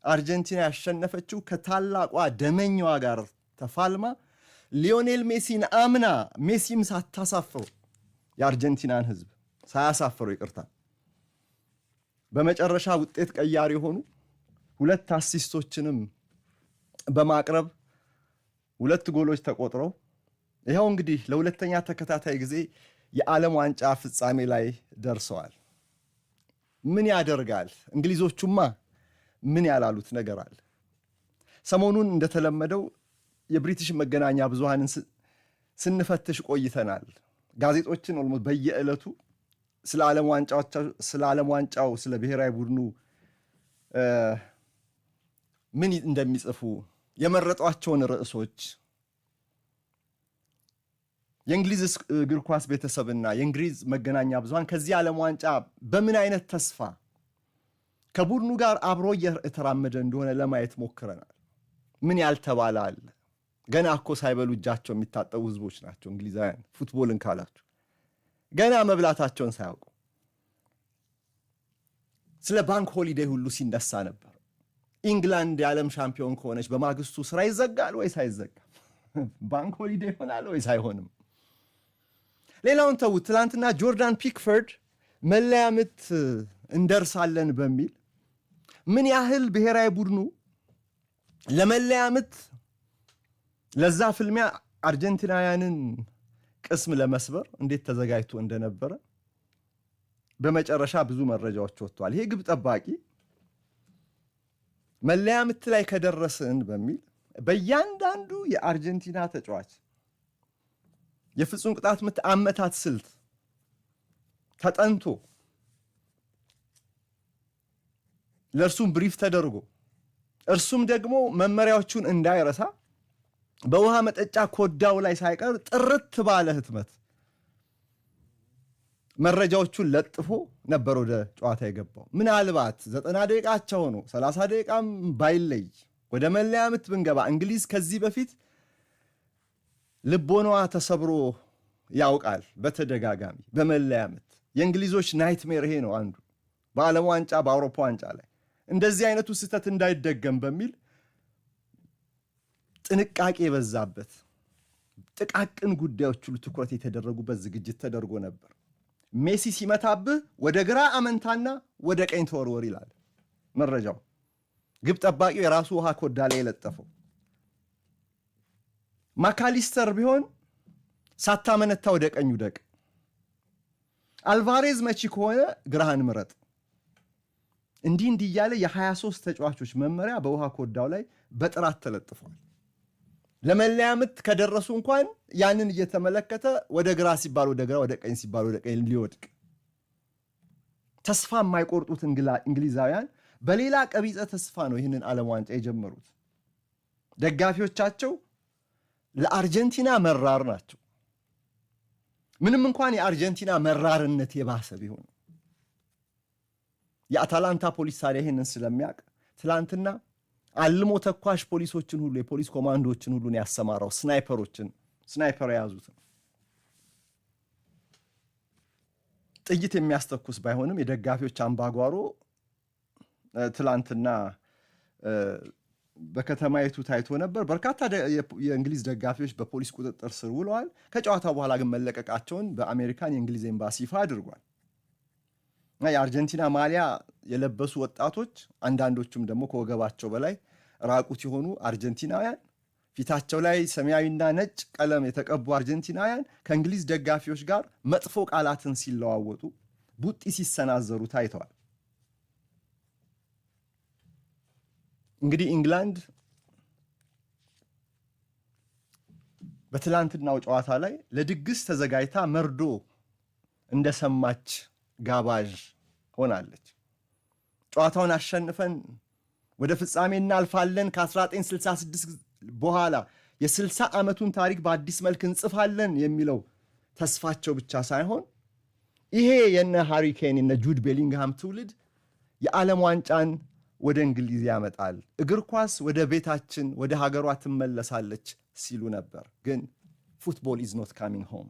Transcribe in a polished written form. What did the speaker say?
አርጀንቲና ያሸነፈችው ከታላቋ ደመኛዋ ጋር ተፋልማ ሊዮኔል ሜሲን አምና ሜሲም ሳታሳፍሩ የአርጀንቲናን ህዝብ ሳያሳፍሩ ይቅርታ በመጨረሻ ውጤት ቀያሪ ሆኑ 2 አሲስቶችንም በማቅረብ 2 ጎሎች ተቆጥረው ይሄው እንግዲህ ለሁለተኛ ተከታታይ ጊዜ የዓለም ዋንጫ ፍጻሜ ላይ ደርሰዋል። ምን ያደርጋል እንግሊዞቹማ ምን ያላሉት ነገር አለ። ሰሞኑን እንደተለመደው የብሪቲሽ መገናኛ ብዙሃንን ስንፈትሽ ቆይተናል። ጋዜጦችን ኦልሞስት በየዕለቱ ስለ ዓለም ዋንጫው ስለ ብሔራዊ ቡድኑ ምን እንደሚጽፉ የመረጧቸውን ርዕሶች የእንግሊዝ እግር ኳስ ቤተሰብና የእንግሊዝ መገናኛ ብዙሃን ከዚህ ዓለም ዋንጫ በምን አይነት ተስፋ ከቡድኑ ጋር አብሮ እየተራመደ እንደሆነ ለማየት ሞክረናል። ምን ያልተባለ አለ? ገና እኮ ሳይበሉ እጃቸው የሚታጠቡ ህዝቦች ናቸው እንግሊዛውያን። ፉትቦልን ካላችሁ ገና መብላታቸውን ሳያውቁ ስለ ባንክ ሆሊዴይ ሁሉ ሲነሳ ነበር። ኢንግላንድ የዓለም ሻምፒዮን ከሆነች በማግስቱ ስራ ይዘጋል ወይስ አይዘጋም? ባንክ ሆሊዴይ ይሆናል ወይስ አይሆንም? ሌላውን ተውት። ትላንትና ጆርዳን ፒክፈርድ መለያ ምት እንደርሳለን በሚል ምን ያህል ብሔራዊ ቡድኑ ለመለያ ምት ለዛ ፍልሚያ አርጀንቲናውያንን ቅስም ለመስበር እንዴት ተዘጋጅቶ እንደነበረ በመጨረሻ ብዙ መረጃዎች ወጥተዋል። ይሄ ግብ ጠባቂ መለያ ምት ላይ ከደረስን በሚል በእያንዳንዱ የአርጀንቲና ተጫዋች የፍጹም ቅጣት ምት አመታት ስልት ተጠንቶ ለእርሱም ብሪፍ ተደርጎ እርሱም ደግሞ መመሪያዎቹን እንዳይረሳ በውሃ መጠጫ ኮዳው ላይ ሳይቀር ጥርት ባለ ህትመት መረጃዎቹን ለጥፎ ነበር ወደ ጨዋታ የገባው። ምናልባት 90 ደቂቃቸው ነው 30 ደቂቃም ባይለይ ወደ መለያ ምት ብንገባ እንግሊዝ ከዚህ በፊት ልቦናዋ ተሰብሮ ያውቃል። በተደጋጋሚ በመለያ ምት የእንግሊዞች ናይትሜር ይሄ ነው አንዱ። በዓለም ዋንጫ በአውሮፓ ዋንጫ ላይ እንደዚህ አይነቱ ስህተት እንዳይደገም በሚል ጥንቃቄ የበዛበት ጥቃቅን ጉዳዮች ሁሉ ትኩረት የተደረጉበት ዝግጅት ተደርጎ ነበር። ሜሲ ሲመታብህ ወደ ግራ አመንታና ወደ ቀኝ ተወርወር ይላል መረጃው። ግብ ጠባቂው የራሱ ውሃ ኮዳ ላይ የለጠፈው። ማካሊስተር ቢሆን ሳታመነታ ወደ ቀኙ ደቅ። አልቫሬዝ መቺ ከሆነ ግራህን ምረጥ። እንዲህ እያለ የ23 ተጫዋቾች መመሪያ በውሃ ኮዳው ላይ በጥራት ተለጥፏል። ለመለያ ምት ከደረሱ እንኳን ያንን እየተመለከተ ወደ ግራ ሲባል ወደ ግራ፣ ወደ ቀኝ ሲባል ወደ ቀኝ ሊወድቅ ተስፋ የማይቆርጡት እንግሊዛውያን በሌላ ቀቢጸ ተስፋ ነው ይህንን ዓለም ዋንጫ የጀመሩት። ደጋፊዎቻቸው ለአርጀንቲና መራር ናቸው። ምንም እንኳን የአርጀንቲና መራርነት የባሰ ቢሆን የአታላንታ ፖሊስ ታዲያ ይህንን ስለሚያውቅ ትላንትና አልሞ ተኳሽ ፖሊሶችን ሁሉ የፖሊስ ኮማንዶችን ሁሉ ያሰማራው ስናይፐር የያዙትን ጥይት የሚያስተኩስ ባይሆንም የደጋፊዎች አምባጓሮ ትላንትና በከተማይቱ ታይቶ ነበር። በርካታ የእንግሊዝ ደጋፊዎች በፖሊስ ቁጥጥር ስር ውለዋል። ከጨዋታው በኋላ ግን መለቀቃቸውን በአሜሪካን የእንግሊዝ ኤምባሲ ይፋ አድርጓል። የአርጀንቲና ማሊያ የለበሱ ወጣቶች አንዳንዶቹም ደግሞ ከወገባቸው በላይ ራቁት የሆኑ አርጀንቲናውያን ፊታቸው ላይ ሰማያዊና ነጭ ቀለም የተቀቡ አርጀንቲናውያን ከእንግሊዝ ደጋፊዎች ጋር መጥፎ ቃላትን ሲለዋወጡ ቡጢ ሲሰናዘሩ ታይተዋል። እንግዲህ ኢንግላንድ በትላንትናው ጨዋታ ላይ ለድግስ ተዘጋጅታ መርዶ እንደሰማች ጋባዥ ሆናለች። ጨዋታውን አሸንፈን ወደ ፍጻሜ እናልፋለን፣ ከ1966 በኋላ የ60 ዓመቱን ታሪክ በአዲስ መልክ እንጽፋለን የሚለው ተስፋቸው ብቻ ሳይሆን ይሄ የነ ሃሪ ኬን የነ ጁድ ቤሊንግሃም ትውልድ የዓለም ዋንጫን ወደ እንግሊዝ ያመጣል፣ እግር ኳስ ወደ ቤታችን ወደ ሀገሯ ትመለሳለች ሲሉ ነበር። ግን ፉትቦል ኢዝ ኖት ካሚንግ ሆም